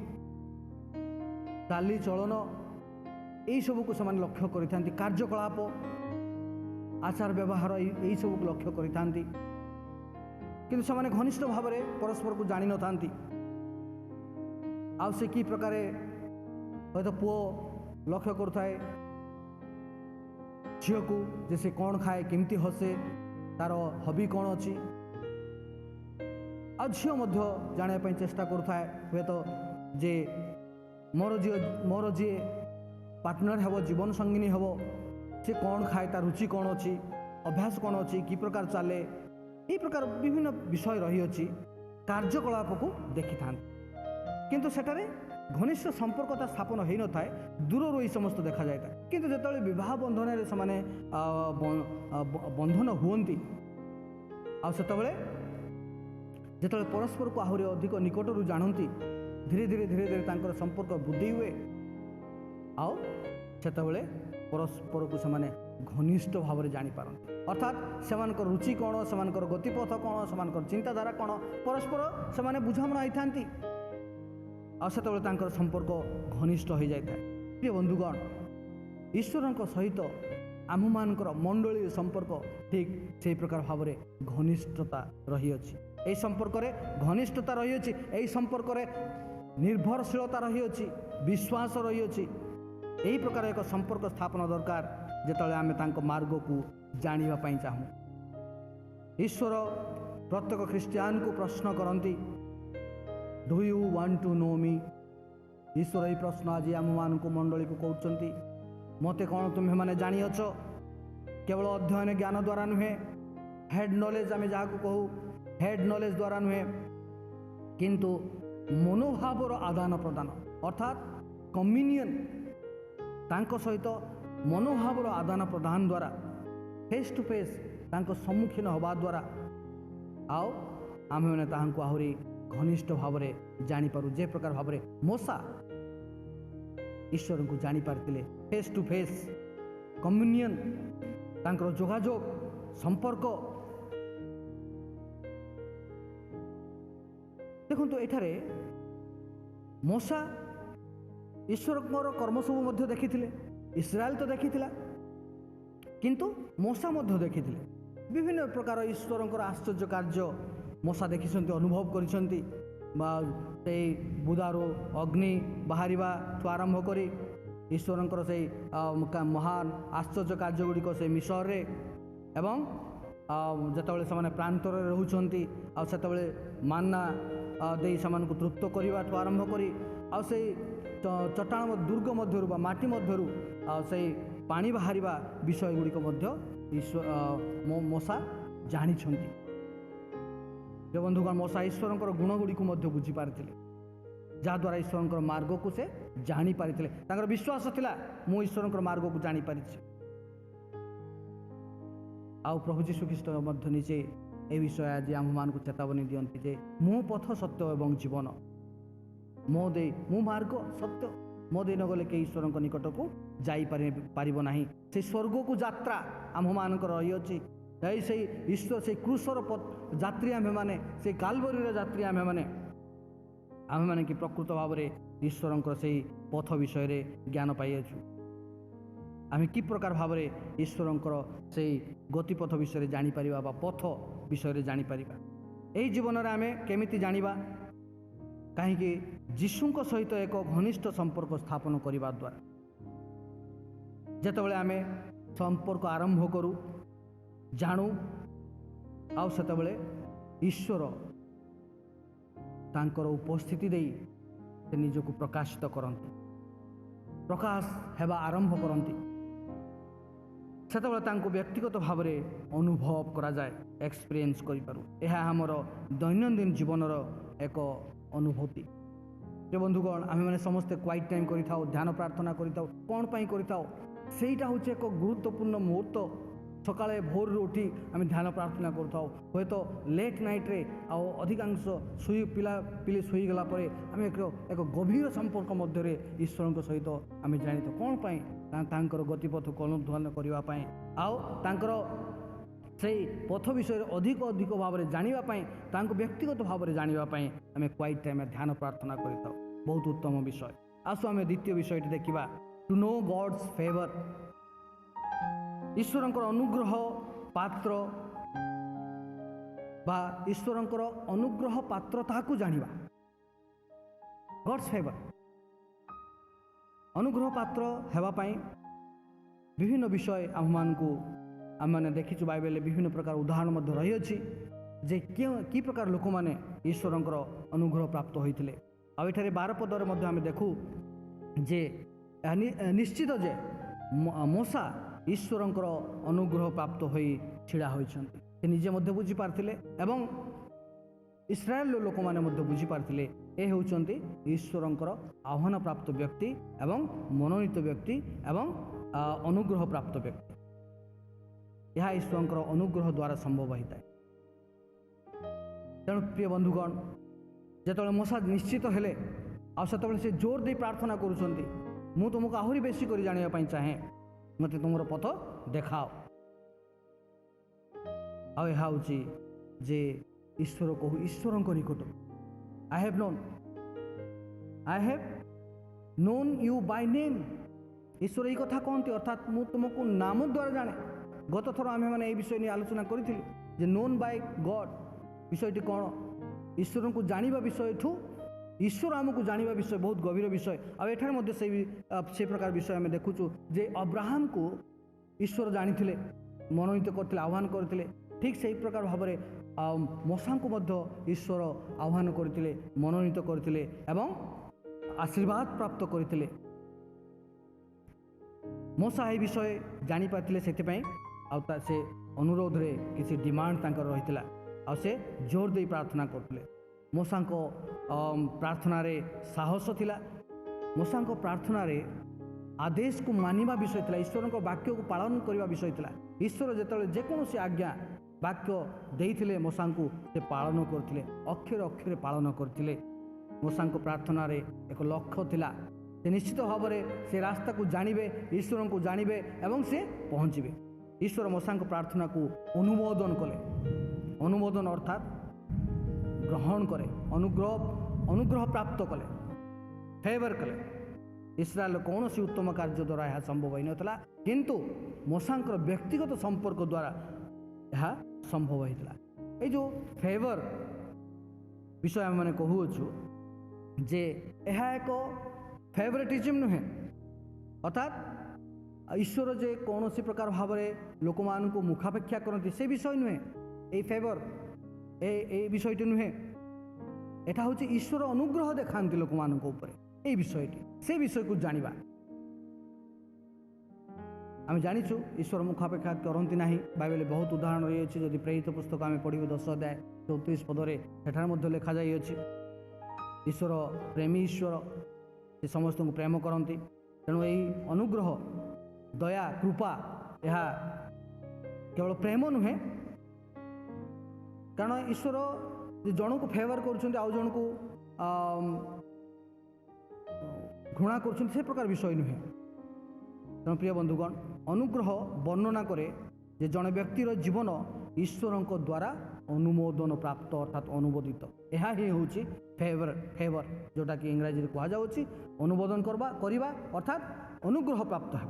चाली चलन यही सब को से लक्ष्य करि कार्यकलाप आचार व्यवहार यही सब को लक्ष्य करि କିନ୍ତୁ ସେମାନେ ଘନିଷ୍ଠ ଭାବରେ ପରସ୍ପରକୁ ଜାଣିନଥାନ୍ତି। ଆଉ ସେ କି ପ୍ରକାର ହୁଏତ ପୁଅ ଲକ୍ଷ୍ୟ କରୁଥାଏ ଝିଅକୁ ଯେ ସେ କ'ଣ ଖାଏ, କେମିତି ହସେ, ତାର ହବି କ'ଣ ଅଛି। ଆଉ ଝିଅ ମଧ୍ୟ ଜାଣିବା ପାଇଁ ଚେଷ୍ଟା କରୁଥାଏ ହୁଏତ ଯେ ମୋର ଯିଏ ପାର୍ଟନର ହେବ, ଜୀବନ ସଙ୍ଗିନୀ ହେବ, ସେ କ'ଣ ଖାଏ, ତା ରୁଚି କ'ଣ ଅଛି, ଅଭ୍ୟାସ କ'ଣ ଅଛି, କି ପ୍ରକାର ଚାଲେ, ଏହି ପ୍ରକାର ବିଭିନ୍ନ ବିଷୟ ରହିଅଛି କାର୍ଯ୍ୟକଳାପକୁ ଦେଖିଥାନ୍ତି। କିନ୍ତୁ ସେଠାରେ ଘନିଷ୍ଠ ସମ୍ପର୍କତା ସ୍ଥାପନ ହୋଇନଥାଏ, ଦୂରରୁ ଏହି ସମସ୍ତ ଦେଖାଯାଇଥାଏ। କିନ୍ତୁ ଯେତେବେଳେ ବିବାହ ବନ୍ଧନରେ ସେମାନେ ବନ୍ଧନ ହୁଅନ୍ତି, ଆଉ ଯେତେବେଳେ ପରସ୍ପରକୁ ଆହୁରି ଅଧିକ ନିକଟରୁ ଜାଣନ୍ତି, ଧୀରେ ଧୀରେ ତାଙ୍କର ସମ୍ପର୍କ ବୃଦ୍ଧି ହୁଏ। ଆଉ ସେତେବେଳେ ପରସ୍ପରକୁ ସେମାନେ ଘନିଷ୍ଠ ଭାବରେ ଜାଣିପାରନ୍ତି। ଅର୍ଥାତ୍ ସେମାନଙ୍କର ରୁଚି କ'ଣ, ସେମାନଙ୍କର ଗତିପଥ କ'ଣ, ସେମାନଙ୍କର ଚିନ୍ତାଧାରା କ'ଣ, ପରସ୍ପର ସେମାନେ ବୁଝାମଣା ହୋଇଥାନ୍ତି। ଆଉ ସେତେବେଳେ ତାଙ୍କର ସମ୍ପର୍କ ଘନିଷ୍ଠ ହୋଇଯାଇଥାଏ। ପ୍ରିୟ ବନ୍ଧୁଗଣ, ଈଶ୍ୱରଙ୍କ ସହିତ ଆମମାନଙ୍କର ମଣ୍ଡଳୀର ସମ୍ପର୍କ ଠିକ୍ ସେହି ପ୍ରକାର ଭାବରେ ଘନିଷ୍ଠତା ରହିଅଛି। ଏହି ସମ୍ପର୍କରେ ଘନିଷ୍ଠତା ରହିଅଛି, ଏହି ସମ୍ପର୍କରେ ନିର୍ଭରଶୀଳତା ରହିଅଛି, ବିଶ୍ୱାସ ରହିଅଛି। ଏହି ପ୍ରକାର ଏକ ସମ୍ପର୍କ ସ୍ଥାପନ ଦରକାର ଯେତେବେଳେ ଆମେ ତାଙ୍କ ମାର୍ଗକୁ ଜାଣିବା ପାଇଁ ଚାହୁଁ। ଈଶ୍ୱର ପ୍ରତ୍ୟେକ ଖ୍ରୀଷ୍ଟିଆନକୁ ପ୍ରଶ୍ନ କରନ୍ତି, do you want to know me? ଈଶ୍ୱର ଏହି ପ୍ରଶ୍ନ ଆଜି ଆମମାନଙ୍କୁ ମଣ୍ଡଳୀକୁ କରୁଛନ୍ତି। ମୋତେ କ'ଣ ତୁମେମାନେ ଜାଣିଅଛ? କେବଳ ଅଧ୍ୟୟନ ଜ୍ଞାନ ଦ୍ୱାରା ନୁହେଁ, ହେଡ୍ ନଲେଜ୍ ଆମେ ଯାହାକୁ କହୁ, ହେଡ୍ ନଲେଜ୍ ଦ୍ୱାରା ନୁହେଁ, କିନ୍ତୁ ମନୋଭାବର ଆଦାନ ପ୍ରଦାନ ଅର୍ଥାତ୍ କମ୍ୟୁନିୟନ୍, ତାଙ୍କ ସହିତ ମନୋଭାବର ଆଦାନ ପ୍ରଦାନ ଦ୍ୱାରା, ଫେସ୍ ଟୁ ଫେସ୍ ତାଙ୍କ ସମ୍ମୁଖୀନ ହେବା ଦ୍ୱାରା ଆଉ ଆମେମାନେ ତାହାଙ୍କୁ ଆହୁରି ଘନିଷ୍ଠ ଭାବରେ ଜାଣିପାରୁ। ଯେ ପ୍ରକାର ଭାବରେ ମୋସା ଈଶ୍ୱରଙ୍କୁ ଜାଣିପାରିଥିଲେ, ଫେସ୍ ଟୁ ଫେସ୍ କମ୍ୟୁନିୟନ୍, ତାଙ୍କର ଯୋଗାଯୋଗ ସମ୍ପର୍କ। ଦେଖନ୍ତୁ, ଏଠାରେ ମୋସା ଈଶ୍ୱରଙ୍କର କର୍ମ ସବୁ ମଧ୍ୟ ଦେଖିଥିଲେ। ଇସ୍ରାଏଲ ତ ଦେଖିଥିଲା, କିନ୍ତୁ ମୋସା ମଧ୍ୟ ଦେଖିଥିଲେ। ବିଭିନ୍ନ ପ୍ରକାର ଈଶ୍ୱରଙ୍କର ଆଶ୍ଚର୍ଯ୍ୟ କାର୍ଯ୍ୟ ମୋସା ଦେଖିଛନ୍ତି, ଅନୁଭବ କରିଛନ୍ତି। ବା ସେଇ ବୁଦାରୁ ଅଗ୍ନି ବାହାରିବାଠୁ ଆରମ୍ଭ କରି ଈଶ୍ୱରଙ୍କର ସେଇ ମହାନ ଆଶ୍ଚର୍ଯ୍ୟ କାର୍ଯ୍ୟ ଗୁଡ଼ିକ ସେ ମିଶରରେ, ଏବଂ ଯେତେବେଳେ ସେମାନେ ପ୍ରାନ୍ତରରେ ରହୁଛନ୍ତି ଆଉ ସେତେବେଳେ ମାନ୍ନା ଦେଇ ସେମାନଙ୍କୁ ତୃପ୍ତ କରିବାଠୁ ଆରମ୍ଭ କରି ଆଉ ସେଇ ଚଟାଣ ଦୁର୍ଗ ମଧ୍ୟରୁ ବା ମାଟି ମଧ୍ୟରୁ ସେଇ ପାଣି ବାହାରିବା ବିଷୟ ଗୁଡ଼ିକ ମଧ୍ୟ ମୋସା ଜାଣିଛନ୍ତି। ଯେ ବନ୍ଧୁଗଣ, ମୋସା ଈଶ୍ୱରଙ୍କର ଗୁଣ ଗୁଡ଼ିକୁ ମଧ୍ୟ ବୁଝିପାରିଥିଲେ, ଯାହାଦ୍ୱାରା ଈଶ୍ୱରଙ୍କର ମାର୍ଗକୁ ସେ ଜାଣିପାରିଥିଲେ। ତାଙ୍କର ବିଶ୍ୱାସ ଥିଲା, ମୁଁ ଈଶ୍ୱରଙ୍କର ମାର୍ଗକୁ ଜାଣିପାରିଛି। ଆଉ ପ୍ରଭୁ ଯୀଶୁ ଖ୍ରୀଷ୍ଟ ମଧ୍ୟ ନିଜେ ଏ ବିଷୟ ଆଜି ଆମମାନଙ୍କୁ ଚେତାବନୀ ଦିଅନ୍ତି ଯେ ମୁଁ ପଥ, ସତ୍ୟ ଏବଂ ଜୀବନ, ମୁଁ ମାର୍ଗ, ସତ୍ୟ, ମୋ ଦେଇ ନଗଲେ କେହି ଈଶ୍ୱରଙ୍କ ନିକଟକୁ ଯାଇପାରିବ ନାହିଁ। ସେଇ ସ୍ୱର୍ଗକୁ ଯାତ୍ରା ଆମମାନଙ୍କର ରହିଅଛି। ସେଇ ଈଶ୍ୱର, ସେଇ କ୍ରୁଶର ଯାତ୍ରୀ ଆମେମାନେ, ସେଇ କାଲବରୀର ଯାତ୍ରୀ ଆମେମାନେ କି ପ୍ରକୃତ ଭାବରେ ଈଶ୍ୱରଙ୍କର ସେଇ ପଥ ବିଷୟରେ ଜ୍ଞାନ ପାଇଅଛୁ। ଆମେ କି ପ୍ରକାର ଭାବରେ ଈଶ୍ୱରଙ୍କର ସେଇ ଗତିପଥ ବିଷୟରେ ଜାଣିପାରିବା ବା ପଥ ବିଷୟରେ ଜାଣିପାରିବା? ଏହି ଜୀବନରେ ଆମେ କେମିତି ଜାଣିବା? କାହିଁକି? ଯୀଶୁଙ୍କ ସହିତ ଏକ ଘନିଷ୍ଠ ସମ୍ପର୍କ ସ୍ଥାପନ କରିବା ଦ୍ୱାରା। ଯେତେବେଳେ ଆମେ ସମ୍ପର୍କ ଆରମ୍ଭ କରୁ, ଜାଣୁ, ଆଉ ସେତେବେଳେ ଈଶ୍ୱର ତାଙ୍କର ଉପସ୍ଥିତି ଦେଇ ସେ ନିଜକୁ ପ୍ରକାଶିତ କରନ୍ତି, ପ୍ରକାଶ ହେବା ଆରମ୍ଭ କରନ୍ତି। ସେତେବେଳେ ତାଙ୍କୁ ବ୍ୟକ୍ତିଗତ ଭାବରେ ଅନୁଭବ କରାଯାଏ, ଏକ୍ସପିରିଏନ୍ସ କରିପାରୁ। ଏହା ଆମର ଦୈନନ୍ଦିନ ଜୀବନର ଏକ ଅନୁଭୂତି। ଯେ ବନ୍ଧୁଗଣ, ଆମେମାନେ ସମସ୍ତେ କ୍ୱାଇଟ୍ ଟାଇମ୍ କରିଥାଉ, ଧ୍ୟାନ ପ୍ରାର୍ଥନା କରିଥାଉ। କ'ଣ ପାଇଁ କରିଥାଉ? ସେଇଟା ହେଉଛି ଏକ ଗୁରୁତ୍ୱପୂର୍ଣ୍ଣ ମୁହୂର୍ତ୍ତ। ସକାଳେ ଭୋରରୁ ଉଠି ଆମେ ଧ୍ୟାନ ପ୍ରାର୍ଥନା କରୁଥାଉ। ହୁଏତ ଲେଟ୍ ନାଇଟ୍ରେ ଆଉ ଅଧିକାଂଶ ପିଲାପିଲି ଶୋଇଗଲା ପରେ ଆମେ ଏକ ଗଭୀର ସମ୍ପର୍କ ମଧ୍ୟରେ ଈଶ୍ୱରଙ୍କ ସହିତ ଆମେ ଜାଣିଥାଉ। କ'ଣ ପାଇଁ? ତାଙ୍କର ଗତିପଥକୁ ଅନୁଧ୍ୟାନ କରିବା ପାଇଁ, ଆଉ ତାଙ୍କର ସେଇ ପଥ ବିଷୟରେ ଅଧିକ ଭାବରେ ଜାଣିବା ପାଇଁ, ତାଙ୍କୁ ବ୍ୟକ୍ତିଗତ ଭାବରେ ଜାଣିବା ପାଇଁ ଆମେ କ୍ୱାଇଟ୍ ଟାଇମ୍ରେ ଧ୍ୟାନ ପ୍ରାର୍ଥନା କରିଥାଉ। ବହୁତ ଉତ୍ତମ ବିଷୟ। ଆସୁ ଆମେ ଦ୍ୱିତୀୟ ବିଷୟଟି ଦେଖିବା, ଟୁ ନୋ ଗଡ୍ସ ଫେଭର। ଈଶ୍ୱରଙ୍କର ଅନୁଗ୍ରହ ପାତ୍ର बा ईश्वरंकर अनुग्रह पात्र ताकू जानिबा गॉड्स फेवर अनुग्रह पात्र हेबा पई विभिन्न विषय आममानकू आम मैंने देखीचु बाइबल विभिन्न प्रकार उदाहरण मध्य रही अछि जे कि प्रकार लोक मैंने ईश्वरंकर अनुग्रह प्राप्त होइथिले। आ एठारे 12 पदरे मध्य आम देखू जे निश्चित जे मूसा ईश्वरंकर अनुग्रह प्राप्त होई छिड़ा होइछन्ति से निजे मध्य बुझी पारथिले एवं इस्राएल लोक मैंने मध्य बुझी पारथिले ए होउछन्ति ईश्वरंकर आह्वान प्राप्त व्यक्ति एवं मनोनीत व्यक्ति एवं अनुग्रह प्राप्त व्यक्ति। यह ईश्वरंकर अनुग्रह द्वारा संभव होता है। तेणु प्रिय बंधुगण जो मूसा निश्चित हेले से जोर दे प्रार्थना करुँच मु तुमको आहरी बेसी कर जानापी चाहे मत तुम पथ देखाओ आउे जे ईश्वर कहू ईश्वर निकट I have known you by name ईश्वर ये कथा कहते अर्थात मु तुमको नाम द्वारा जाने। गत थर आम मैंने विषय नहीं आलोचना करूँ नोन बाय गॉड विषयटी कौन ईश्वर को जानिबा विषय ठू ईश्वर आमको जानिबा विषय बहुत गभीर विषय आठार से प्रकार विषय आम देखुचु जे अब्राहम को ईश्वर जानी मनोनीत करते आह्वान करते ठीक से प्रकार भाव में मूसा को ईश्वर आह्वान करते मनोनीत करते एवं आशीर्वाद प्राप्त करते। मूसा यह विषय जापारे से अनुरोध रे किसी डिमांड तांकर रही आ से जोर दे प्रार्थना करते। मूसा को प्रार्थना रे साहस थिला मूसा को प्रार्थना रे आदेश को मानिबा विषय थिला ईश्वर को वाक्य को पालन करने विषय थिला। ईश्वर जेतले जेकोसी आज्ञा वाक्य देइथिले मूसा को से पालन करथिले अक्षर अक्षर पालन करथिले। मूसा को प्रार्थना रे एक लक्ष्य थिला से निश्चित भाव में से रास्ता को जानिबे ईश्वर को जानिबे एवं से पहुँचे। ईश्वर मूसा को प्रार्थना को अनुमोदन कले अनुमोदन अर्थात ग्रहण करे अनुग्रह प्राप्त कले फेवर कले। इस्राएल कौन सी उत्तम कार्य द्वारा यह संभव हो नाला किंतु मूसांकर व्यक्तिगत संपर्क द्वारा यह संभव होता। ये जो फेवर विषय आम मैंने कहूचु जे यह एक फेवरेटिज्म नुहे अर्थात ईश्वर जे कौन सी प्रकार भाव में लोक मान को मुखापेक्षा करती से विषय नुहे ये फेवर ए विषयटी नुहे एटा हूँ ईश्वर अनुग्रह देखा लोक मान ये विषयटी से विषय को जानिबा आम जाचु ईश्वर मुखापेक्षा करती ना बाइबल बहुत उदाहरण रही है। जदि प्रेरित पुस्तक आम पढ़ू 10 अध्याय 34 पदरे सेठार लिखा जाइए ईश्वर प्रेमी ईश्वर से समस्त को प्रेम करती। तेणु यही अनुग्रह दया कृपा यह केवल प्रेम नुहे कारण ईश्वर जन को फेवर कर जन को घृणा कर प्रकार विषय नुहे। तेणु प्रिय बंधुगण अनुग्रह वर्णना करे जे जन व्यक्तिर जीवन ईश्वर द्वारा अनुमोदन प्राप्त अर्थात अनुमोदित यह ही हूँ फेवर फेवर जोटा कि इंग्राजी कहुच्छी अनुमोदन करवा अर्थात अनुग्रह प्राप्त है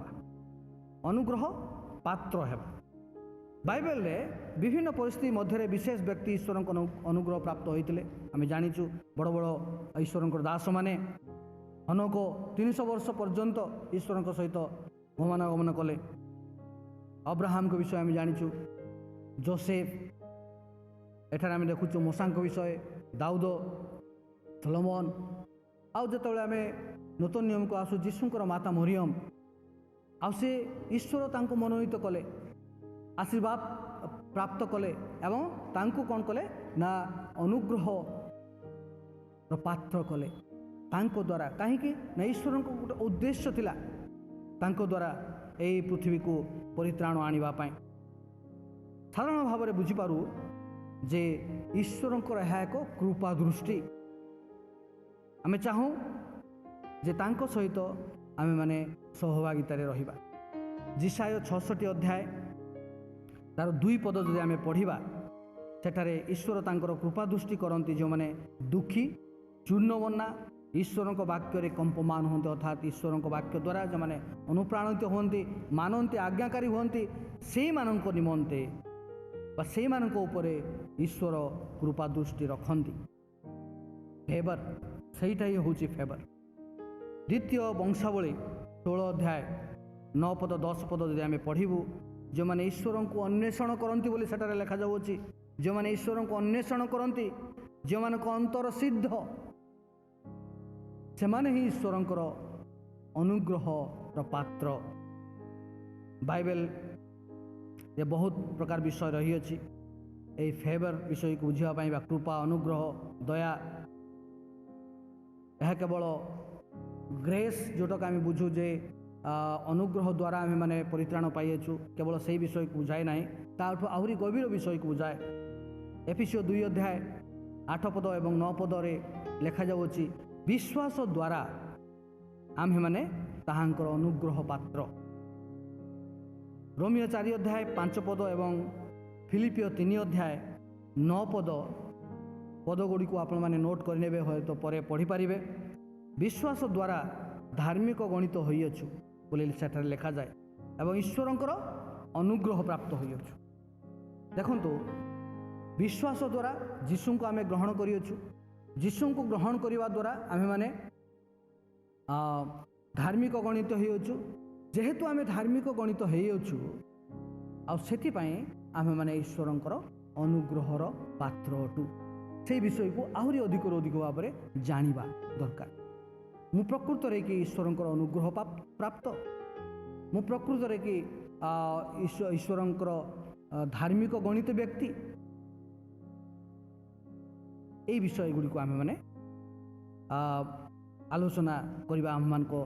अनुग्रह पात्र है। बाइबल रे विभिन्न परिस्थिति मध्य विशेष व्यक्ति ईश्वर अनुग्रह प्राप्त होते आम जाचु बड़ बड़ ईश्वर दास मैंने हनक 300 वर्ष पर्यंत ईश्वर सहित गमनागमन कले। अब्राहम को विषय आम जाचु जोसेफ एठार आम देखु मूसा विषय दाऊद सोलोमन आउ जो आम नूतन नियम को आसु जीशुंकर माता मरियम आ से ईश्वर तांको मनोनीत कले आशीर्वाद प्राप्त कले एवं तांको कौन कले ना अनुग्रह पात्र कले तांको द्वारा कहीं ना ईश्वर को गोटे उद्देश्य थिला तांको द्वारा यही पृथ्वी को परित्राण आनिबा पाई। साधारण भाव में बुझीपारू जे ईश्वरंकर यह एक कृपा दृष्टि आम चाहूँ जे तांको सहित आम माने सहभागितारे रहिबा। जिसाय 66 अध्याय तार 2 पद जो आम पढ़ा सेठारे ईश्वर तांकर कृपा दृष्टि करती जो मैंने दुखी चूर्ण बन्ना ईश्वर वाक्य कंपमान हमें अर्थात ईश्वर वाक्य द्वारा जो मैंने अनुप्राणित हमें मानते आज्ञाकारी हमें से निमंते बा से ईश्वर कृपा दृष्टि रखती। फेवर सहीटा ही हूँ फेवर। द्वितीय वंशावली 16 अध्याय 9 पद 10 पद जब आम पढ़ू, जो मैंने ईश्वर को अन्वेषण करती बोली सेटारे लिखा जाऊँगी, जो मैंने ईश्वर को अन्वेषण करती, जो मान अंतर सिद्ध से माने ही ईश्वर अनुग्रह पात्र। बाइबल ये बहुत प्रकार विषय रही अच्छी। ये फेवर विषय को बुझापी कृपा कृपा दया, यह केवल ग्रेस जोटाक आम बुझू जे अनुग्रह द्वारा आम मैंने परित्राण पाइछु, केवल से विषय को बुझाए ना, ताठू आहरी गभीर विषय को बुझाए। एफिसियो 2 अध्याय 8 पद एवं 9 पद लिखा जाऊँगी, विश्वास द्वारा आम्हे माने ताहांकर अनुग्रह पात्र। रोमियो 4 अध्याय 5 पद एवं फिलिपियो 3 अध्याय 9 पद गुड़ी को आपण माने नोट करने हे तो परे पढ़ी पारिबे। विश्वास द्वारा धार्मिक गणित होइछु बोले सेठारे लिखा जाए एवं ईश्वरंकर अनुग्रह प्राप्त होइछु। देखंतु विश्वास द्वारा यीशु को आमे ग्रहण करियछु। यीशु को ग्रहण करने द्वारा आमे माने धार्मिक गणित होइछु। जेहेतु आमे धार्मिक गणित होइछु आउ आमे माने ईश्वरंकर अनुग्रहर पात्र अटू। से विषय को आहरी अधिक भाव में जानिबा दरकार। मु प्रकृत रे कि ईश्वरंकर अनुग्रह प्राप्त, मु प्रकृत रे कि ईश्वरंकर धार्मिक गणित व्यक्ति। ये विषय गुड़ी को आमे माने आलोचना करबा, आम मान को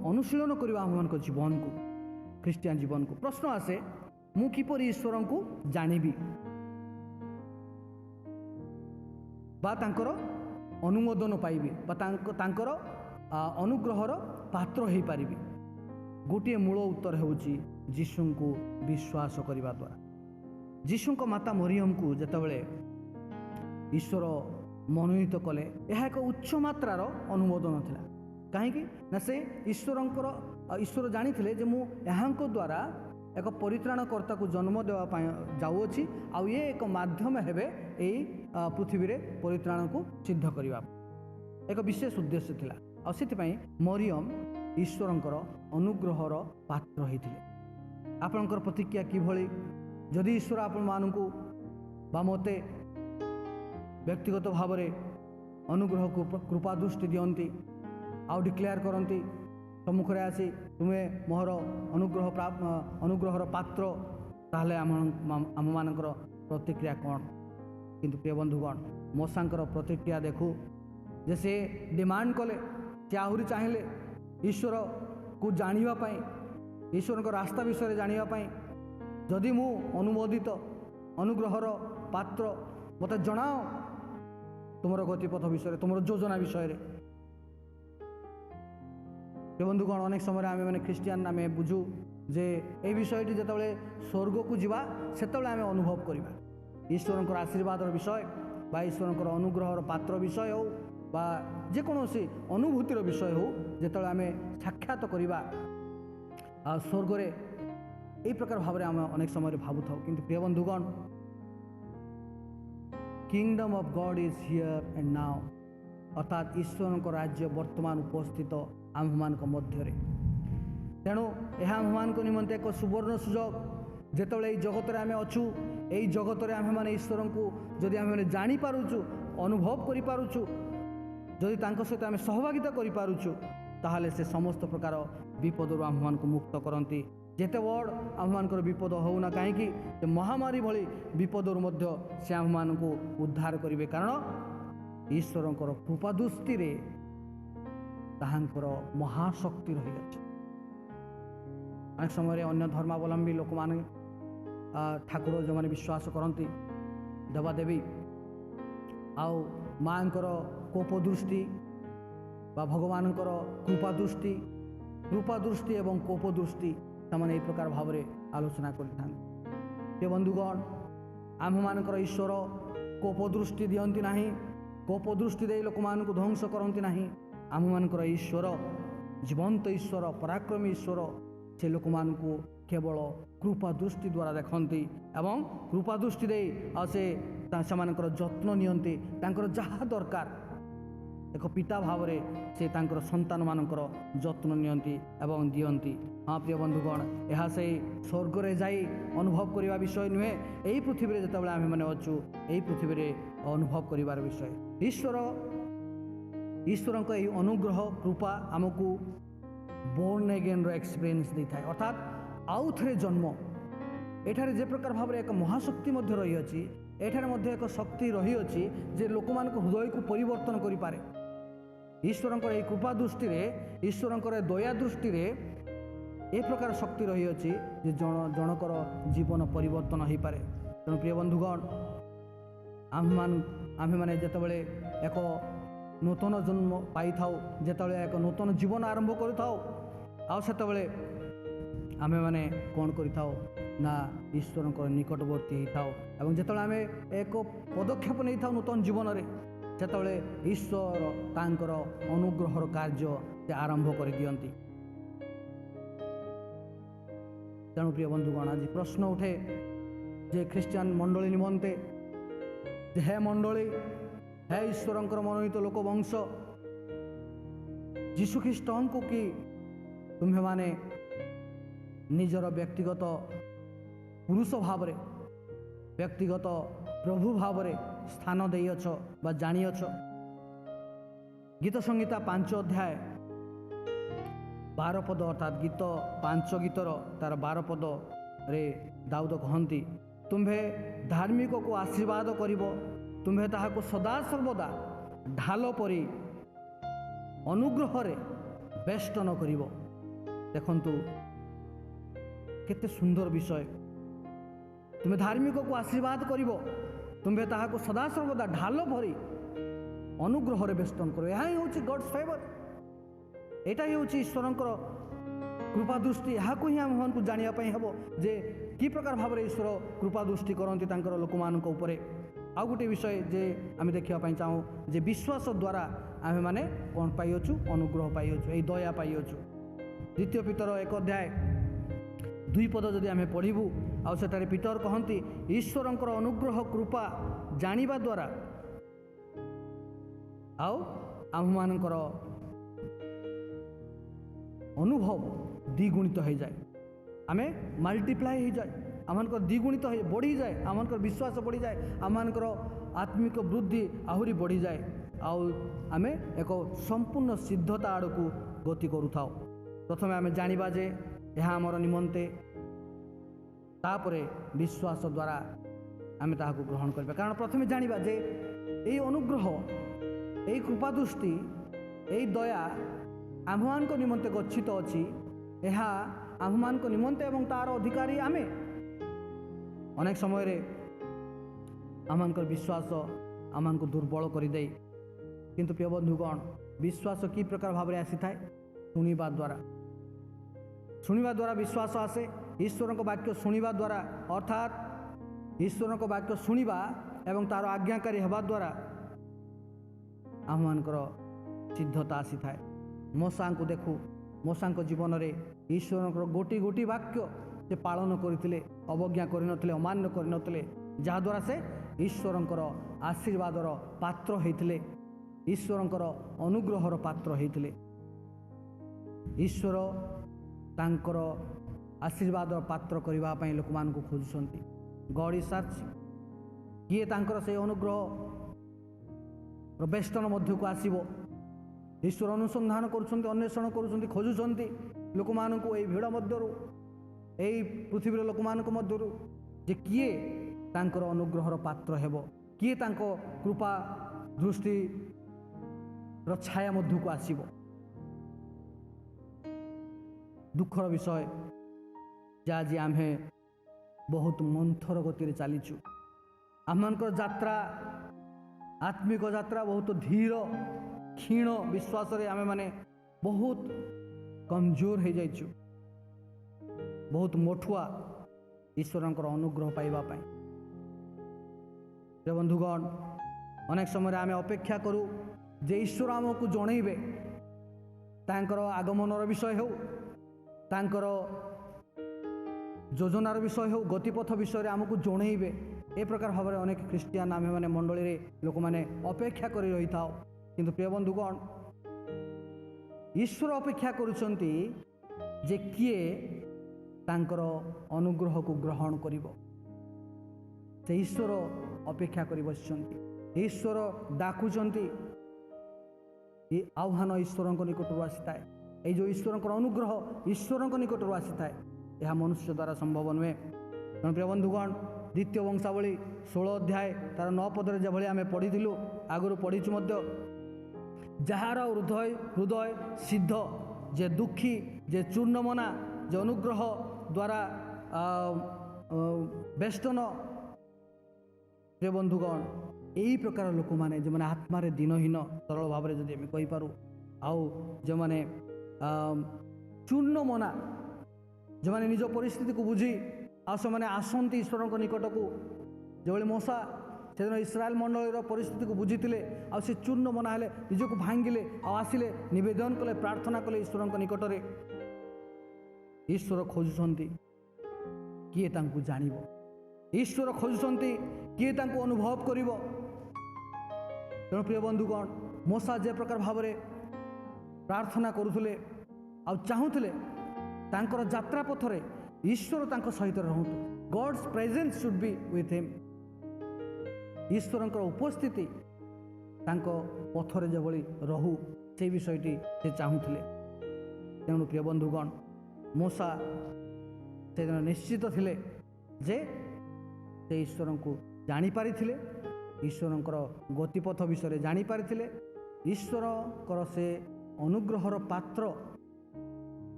अनुशीलन करबा, आम मान को जीवन को, ख्रिस्टियान जीवन को। प्रश्न आसे, मु किपर ईश्वर को जानिबी बा तांकर अनुमोदन पाइबी बा तांकर अनुग्रहर पात्र हो पारिबी। गोटे मूल उत्तर होउची यीशु को विश्वास करने द्वारा। यीशु को माता मरियम को जेतेबेले ईश्वर मनोनीत कले, यह एक उच्च मात्रार अनुमोदन थिला। कहीं ना से ईश्वर जानी जे मु यहाँ द्वारा एक परित्राणकर्ता को जन्म देवाई जाऊँगी, आउ ये एक माध्यम हेबे यही पृथ्वी रे परित्राण को सिद्ध करने एक विशेष उद्देश्य थिला। आ सेतिपई मरियम ईश्वरंकर अनुग्रहर पात्र होते। आपणकर प्रतिक्रिया किभली? जदि ईश्वर आपण मानकु बा मते व्यक्तिगत भाव में अनुग्रह को कृपा दृष्टि दियंती, आउ डिक्लेयर करती सम्मुखें आसी तुम्हें मोहर अनुग्रहर पात्र, ताहले आम मानकर प्रतिक्रिया कौन? किंतु प्रिय बंधुगण, मौसांकर प्रतिक्रिया देखू जे से डिमांड कले, से आहरी चाहिए ईश्वर को जानापी, ईश्वर को रास्ता विषय जानापी। जदि मु अनुमोदित अनुग्रहर पात्र, मत जनाओ तुमर गतिपथ विषय, तुम योजना विषय। बंधुगण, अनेक समय आम मैंने ख्रिस्टियान आम बुझू जे ये विषयटी जिते स्वर्ग को जीवा से आम अनुभव करवा ईश्वर आशीर्वाद विषय बा ईश्वर अनुग्रहर पात्र विषय हो बा जेकोसी अनुभूतिर विषय हो, जिते आम साक्षात करवा स्वर्ग यही प्रकार भाव में आम अनेक समय भावु था। किंतु प्रिय बंधुगण, kingdom of God is here and now, अर्थात ईश्वर राज्य वर्तमान उपस्थित आम मान मध्य। तेणु यह आम मान निमंते एक सुवर्ण सुजोग। जिते जगत आम अच्छू, यही जगत आम मैंने ईश्वर को जदि आम जानी पारुचु, अनुभव करि पारुचु, जदि तांको सहित आम सहभागिता करि पारुचु, ताहले से समस्त प्रकार विपदर आम मान को मुक्त करती। जेते बड़ आम मान विपद होना कहीं महामारी भली विपदर मध्य से आम मान को उद्धार करेंगे, कारण ईश्वर कृपा दृष्टि रे ताहांकर महाशक्ति रही अछि। अनेक समय अन्य धर्मावलंबी लोक माने ठाकुर जो मैंने विश्वास करती, देवादेवी आउ माँकर कोप दृष्टि बा भगवान कृपा दृष्टि एवं कोप दृष्टि से यही प्रकार भाव में आलोचना कर। बंधुगण, आम मानकर ईश्वर कोप दृष्टि दियंती नहीं, कोप दृष्टि दे लोक मान को ध्वंस करती नहीं। आम मानकर ईश्वर जीवंत ईश्वर, पराक्रमी ईश्वर, से लोक मान को केवल कृपा दृष्टि द्वारा देखती एवं कृपा दृष्टि दे से जत्न नियंती जहाँ दरकार एक पिता भाव से संतान मानकर जत्न नियंती एवं दियंती। हाँ प्रिय बंधुगण, यह से स्वर्ग रे जाई अनुभव करने विषय नुहे, यही पृथ्वी जो आम मैंने अच्छु यही पृथ्वी अनुभव कर विषय। ईश्वर का अनुग्रह कृपा आमको बोर्न अगेन एक्सपीरियंस दे था, अर्थात आउ थे जन्म। एठारे जे प्रकार भाव एक महाशक्ति रही अछि, एठारे मध्य एक शक्ति रही अछि जे लोक मान हृदय को परिवर्तन करि पारे। ईश्वर कृपा दृष्टि रे, ईश्वर दया दृष्टि रे ए प्रकार शक्ति रही अछि जे जनकर जीवन परिवर्तन हो पारे। तेणु प्रिय बंधुगण, आम्भे माने जेतेबेले एक नूतन जन्म पाई थाउ, जेतेबेले एक नूतन जीवन आरंभ करिथाउ, आ सेतेबेले आमे माने कौन करिथाउ ना ईश्वर निकटवर्ती होता और जिते आम एक पदक्षेप नहीं था नूतन जीवन में, सेतबले ईश्वर तांकर अनुग्रहर कार्य से आरंभ कर दियंती। तेणु प्रिय बंधुगण, आज प्रश्न उठे जे ख्रिस्टियान मंडली निमंते जे हे मंडली, हे ईश्वर मनोनीत लोक वंश, जीशु ख्रीष्ट को कि तुम्हें माने निजर व्यक्तिगत पुरुष भाव रे, व्यक्तिगत प्रभु भाव रे स्थान देइछ बा जानिछ। गीत संहिता 5 अध्याय 12 पद, अर्थात गीत 5 गीतर तार 12 पद रे दाऊद कहती, तुम्भे धार्मिक को आशीर्वाद करिब, तुम्भे ताहाको सदा सर्वदा ढाल परी अनुग्रह रे बेष्टन करिब। देखंतु केते सुंदर विषय। तुम्हें धार्मिक को आशीर्वाद करिब, तुम्हें ताहाको सदा सर्वदा ढाल भरी अनुग्रह रे बेष्टन करो। यह हूँ गॉड्स फेवर, यहाँ हूँ ईश्वर कृपा दृष्टि। यहाँ ही आम को जानापी हम जे कि प्रकार भाव में ईश्वर कृपा दृष्टि करती लोक मान उपरे। आउ गोटे विषय जे आम देखा चाहूँ जे विश्वास द्वारा आम मैंने कौन पाइछु, अनुग्रह पाइछु, यही दया पाइछु। द्वितीय पीतर 1 अध्याय 2 पद जदि आम पढ़ू, आउे पीटर कहती, ईश्वर अनुग्रह कृपा जानिबा द्वारा आउ आम मानकर अनुभव द्विगुणित हो जाए, आम मल्टीप्लाई हो जाए, आम द्विगुणित बढ़ी जाए, आम विश्वास बढ़ी जाए, आम आत्मिक वृद्धि आहरी बढ़ी जाए, आम एक संपूर्ण सिद्धता आड़ को गति करू था। प्रथमे आम जानिबा जे यह आमर निमंते, तापरे विश्वास द्वारा आम ताहाको ग्रहण करिबा। कारण प्रथमे जानिबा जे यही अनुग्रह, यही कृपा दृष्टि, यही दया आम्भमान को निमंते गच्छित अछि, यह आम्भमान को निमंते एवं तार अधिकारी आमे। अनेक समय रे आमनकर विश्वास आमन को दुर्बल कर दे, किंतु प्रिय बंधुगण, विश्वास कि प्रकार भाव में आसी थाए? शुणिबा द्वारा। शुणिबा द्वारा विश्वास आसे। ईश्वर को वाक्य शुणिबा द्वारा, अर्थात ईश्वर को वाक्य शुणिबा एवं तार आज्ञाकारी हेबा द्वारा आमनकर सिद्धता आसी थाए। मूसा को देखू, मूसा जीवन में ईश्वर गोटी गोटी वाक्य से पालन करते, अवज्ञा करनथिले, अमान्य करनथिले, जहाद्वारा से ईश्वर आशीर्वादर पात्र होइथिले, ईश्वर अनुग्रहर पात्र होइथिले। ईश्वर तांकर आशीर्वाद पात्र करने लोक मान को खोजुंट। गॉड इज सर्चिंग, किए तांकर से अनुग्रह बेष्टन मध्य को आसीबो। ईश्वर अनुसंधान करुछंती, अन्वेषण करुछंती, खोजुछंती लोक मान को एई भीड़ मध्यरु, एई पृथ्वीर लोक मान को मध्यरु जे किए तांकर अनुग्रहर पात्र हेबो, किए तांको कृपा दृष्टि छाया मध्य को आसीबो। दुखर विषय आज आम्हे बहुत मंथर गति चलीचु। आमनकर यात्रा, आत्मिक यात्रा बहुत धीर क्षीण विश्वास रे आमे माने बहुत कमजोर हो जाइछु, बहुत मोठुआ ईश्वरंकर अनुग्रह पाइबा पाई। बंधुगण, अनेक समय आमे अपेक्षा करू जे ईश्वर आमको जनइबे, तांकर आगमनर विषय हो, तांकर योजनार विषय हो गतिपथ विषय आमको जणेबे ए प्रकार भाव में अनेक ख्रीस्टियान आम मैंने मंडली लोक मैंने अपेक्षा कर रही था किंतु प्रिय बंधुगण ईश्वर अपेक्षा करुछंती जे किए तांकर अनुग्रह को ग्रहण करिवो से ईश्वर अपेक्षा कर बसिचंती ईश्वर डाकुचंती ये आह्वान ईश्वर निकटरू आसी थाए ये जो ईश्वर अनुग्रह ईश्वर निकटरू आसी थाए यह मनुष्य द्वारा संभव नुहे तेणु प्रिय बंधुगण द्वितीय वंशावली 16 अध्याय तार 9 पदरे जो भाई आम पढ़ी आगु पढ़ीचु जार हृदय हृदय सिद्ध जे दुखी जे चूर्णमना जे अनुग्रह द्वारा बेष्टन प्रिय बंधुगण यही प्रकार लोक मैंने जो मैंने आत्मार दिनहीन सरल भाव में जब कहीपरू आउ जो मैंने चूर्णमना जो मैंने निज परिस्थिति को बुझी आ से मैंने आसती ईश्वर निकट को जो मूसा से दिन इस्राएल मंडल परिस्थिति को बुझी आ से चूर्ण मना हेले निजक भांगिले आसिले नवेदन कले प्रार्थना कले ईश्वर निकट में ईश्वर खोजुंट किए तांको जानिबो ईश्वर खोजुंट किए तांको अनुभव करिवो तेणु प्रिय बंधुगण मूसा जे प्रकार भाव में प्रार्थना करुले आ चाहूले तांकर यात्रा पथरे ईश्वर तांको सहित रहतु God's presence should be with him ईश्वर उपस्थिति तांको पथरे जो भली रहू से विषयटी से चाहूले तेणु प्रिय बंधुगण मूसा से दिन निश्चित थिले जे से ईश्वर को जानीपारी ईश्वर गतिपथ विषय जानीपारी ईश्वर से अनुग्रहर पात्र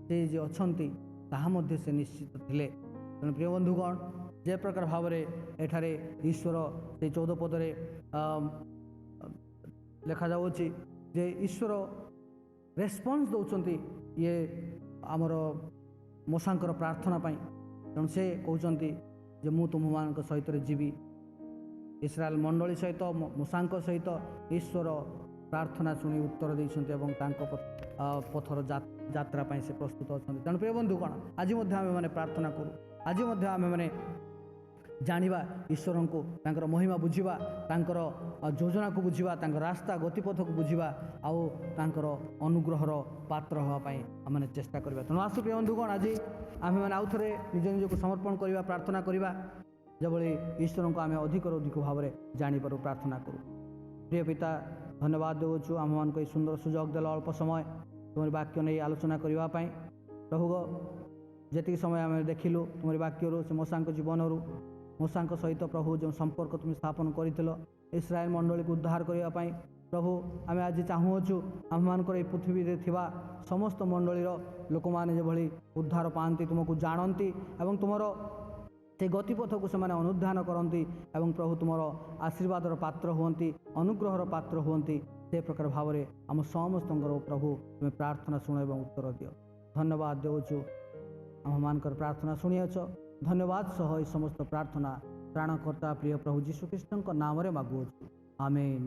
से जे अछंती ताहा मध्य से निश्चित थिले तेणु प्रिय बंधुगण जे प्रकार भाव में एठारे ईश्वर से 14 पदरे लिखा जाउछि जे ईश्वर रेस्पॉन्स दौरान ये आमर मूसांकर प्रार्थना पाई तेणु से कहते जे मु तुम मान सहित जीवी इस्राएल मंडली सहित मूसांक सहित ईश्वर प्रार्थना शुणी उत्तर देइछन्ते एवं तांको पथर यात्रा पाई से प्रस्तुत अच्छा तेणु प्रिय बंधुगण आज आम मैंने प्रार्थना करूँ आज आम मैंने जानिबा ईश्वर को तांकर महिमा बुझिबा तांकर योजना को बुझिबा तांकर रास्ता गतिपथ को बुझिबा आउ तांकर अनुग्रहर पात्र हवा पाई आम चेष्टा करबा तेणु आसु प्रिय बंधुगण आज आम मैंने आउ थे निज निज को समर्पण करवा प्रार्थना करवा जबली ईश्वर को आम अधिक भाव में जापर प्रार्थना करूँ प्रिय पिता धन्यवाद देवछु आम मान को सुंदर सुजोग देल अल्प समय तुम वाक्य नहीं आलोचना करने प्रभु जी समय आम देखिलु तुम वाक्य से मूसा जीवन मूसा सहित प्रभु जो संपर्क तुम स्थापन कर इस्राएल मंडली को उद्धार करने प्रभु आम आज चाहूँचु आम मानकर ये पृथ्वी में थिबा समस्त मंडलीर लोक मैंने जो भली उद्धार पाती तुमको जानती एवं तुमर से गतिपथ को से अनुधान करती एवं प्रभु तुमर आशीर्वादर पात्र हुंती अनुग्रहर पात्र हुंती से प्रकार भाव में आम समस्त प्रभु तुम्हें प्रार्थना शुण एवं उत्तर दियो धन्यवाद देवछु आम मानकर प्रार्थना शुणियाछ धन्यवाद सह समस्त प्रार्थना प्राणकर्ता प्रिय प्रभु जीशुख्रीष्ण नाम मागुछु आमेन।